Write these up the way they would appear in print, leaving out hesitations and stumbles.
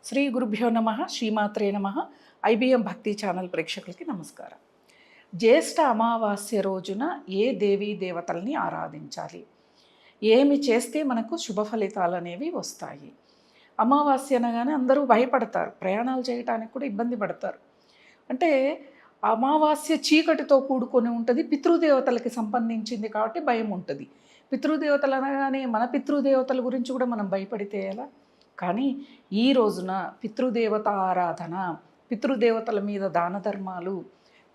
శ్రీ గురుభ్యో నమ శ్రీమాత్రే నమ. ఐబిఎం భక్తి ఛానల్ ప్రేక్షకులకి నమస్కారం. జ్యేష్ఠ అమావాస్య రోజున ఏ దేవీ దేవతల్ని ఆరాధించాలి, ఏమి చేస్తే మనకు శుభ ఫలితాలు అనేవి వస్తాయి? అమావాస్య అనగానే అందరూ భయపడతారు, ప్రయాణాలు చేయడానికి కూడా ఇబ్బంది పడతారు. అంటే అమావాస్య చీకటితో కూడుకొని ఉంటుంది, పితృదేవతలకి సంబంధించింది కాబట్టి భయం ఉంటుంది. పితృదేవతలు అనగానే మన పితృదేవతల గురించి కూడా మనం భయపడితే ఎలా? కానీ ఈ రోజున పితృదేవత ఆరాధన, పితృదేవతల మీద దాన ధర్మాలు,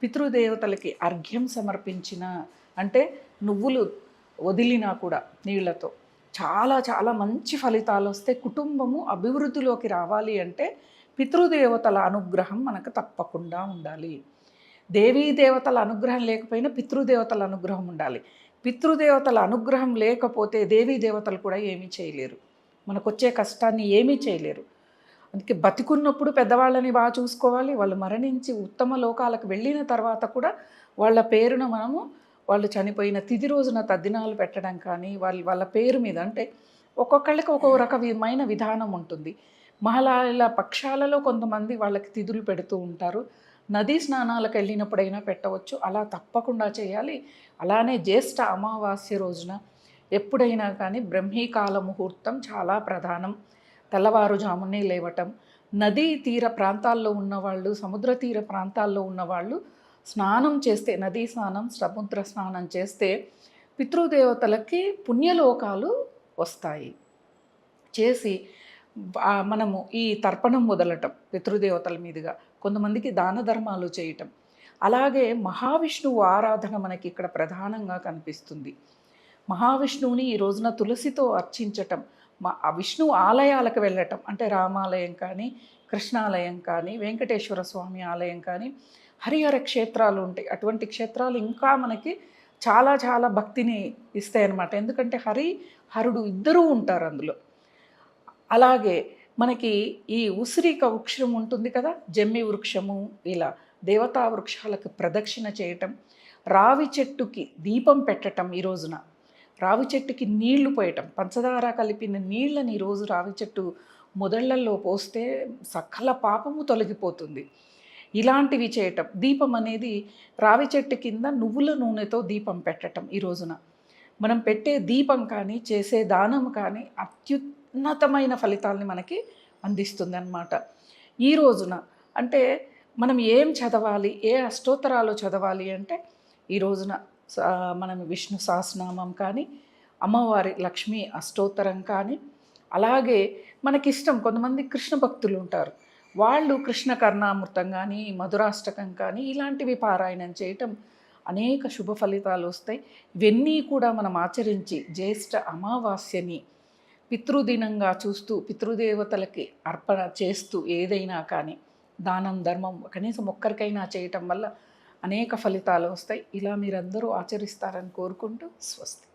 పితృదేవతలకి అర్ఘ్యం సమర్పించిన, అంటే నువ్వులు వదిలినా కూడా నీళ్లతో చాలా చాలా మంచి ఫలితాలు వస్తే, కుటుంబము అభివృద్ధిలోకి రావాలి అంటే పితృదేవతల అనుగ్రహం మనకు తప్పకుండా ఉండాలి. దేవీ దేవతల అనుగ్రహం లేకపోయినా పితృదేవతల అనుగ్రహం ఉండాలి. పితృదేవతల అనుగ్రహం లేకపోతే దేవీ దేవతలు కూడా ఏమీ చేయలేరు, మనకొచ్చే కష్టాన్ని ఏమీ చేయలేరు. అందుకే బతికున్నప్పుడు పెద్దవాళ్ళని బాగా చూసుకోవాలి, వాళ్ళు మరణించి ఉత్తమ లోకాలకు వెళ్ళిన తర్వాత కూడా వాళ్ళ పేరున మనము, వాళ్ళు చనిపోయిన తిథి రోజున తద్దినాలు పెట్టడం కానీ, వాళ్ళ పేరు మీద, అంటే ఒక్కొక్కళ్ళకి ఒక్కొక్క రకమైన విధానం ఉంటుంది. మహిళల పక్షాలలో కొంతమంది వాళ్ళకి తిథులు పెడుతూ ఉంటారు. నదీ స్నానాలకు వెళ్ళినప్పుడైనా పెట్టవచ్చు, అలా తప్పకుండా చేయాలి. అలానే జ్యేష్ఠ అమావాస్య రోజున ఎప్పుడైనా కానీ బ్రహ్మీకాల ముహూర్తం చాలా ప్రధానం. తెల్లవారుజామునే లేవటం, నదీ తీర ప్రాంతాల్లో ఉన్నవాళ్ళు, సముద్ర తీర ప్రాంతాల్లో ఉన్నవాళ్ళు స్నానం చేస్తే, నదీ స్నానం, సముద్ర స్నానం చేస్తే పితృదేవతలకి పుణ్యలోకాలు వస్తాయి. చేసి మనము ఈ తర్పణం వదలటం పితృదేవతల మీదుగా, కొంతమందికి దాన ధర్మాలు చేయటం, అలాగే మహావిష్ణువు ఆరాధన మనకి ఇక్కడ ప్రధానంగా కనిపిస్తుంది. మహావిష్ణువుని ఈ రోజున తులసితో అర్చించటం, ఆ విష్ణువు ఆలయాలకు వెళ్ళటం, అంటే రామాలయం కానీ, కృష్ణాలయం కానీ, వెంకటేశ్వర స్వామి ఆలయం కానీ, హరిహర క్షేత్రాలు ఉంటాయి. అటువంటి క్షేత్రాలు ఇంకా మనకి చాలా చాలా భక్తిని ఇస్తాయన్నమాట. ఎందుకంటే హరుడు ఇద్దరూ ఉంటారు అందులో. అలాగే మనకి ఈ ఉసిరిక వృక్షం ఉంటుంది కదా, జమ్మి వృక్షము, ఇలా దేవతా వృక్షాలకు ప్రదక్షిణ చేయటం, రావి చెట్టుకి దీపం పెట్టటం, ఈ రోజున రావి చెట్టుకి నీళ్లు పోయటం, పంచదార కలిపిన నీళ్ళని ఈరోజు రావి చెట్టు మొదళ్లలో పోస్తే సకల పాపము తొలగిపోతుంది. ఇలాంటివి చేయటం, దీపం అనేది రావి చెట్టు కింద నువ్వుల నూనెతో దీపం పెట్టటం, ఈ రోజున మనం పెట్టే దీపం కానీ, చేసే దానం కానీ అత్యున్నతమైన ఫలితాలని మనకి అందిస్తుంది అన్నమాట. ఈ రోజున అంటే మనం ఏం చదవాలి, ఏ అష్టోత్తరాలు చదవాలి అంటే, ఈ రోజున మనం విష్ణు సహస్రనామం కానీ, అమ్మవారి లక్ష్మీ అష్టోత్తరం కానీ, అలాగే మనకిష్టం కొంతమంది కృష్ణ భక్తులు ఉంటారు, వాళ్ళు కృష్ణ కర్ణామృతం కానీ, మధురాష్టకం కానీ, ఇలాంటివి పారాయణం చేయటం అనేక శుభ ఫలితాలు వస్తాయి. ఇవన్నీ కూడా మనం ఆచరించి జ్యేష్ఠ అమావాస్యని పితృదినంగా చూస్తూ, పితృదేవతలకి అర్పణ చేస్తూ, ఏదైనా కానీ దానం ధర్మం కనీసం ఒక్కరికైనా చేయటం వల్ల అనేక ఫలితాలు వస్తాయి. ఇలా మీరందరూ ఆచరిస్తారని కోరుకుంటూ స్వస్తి.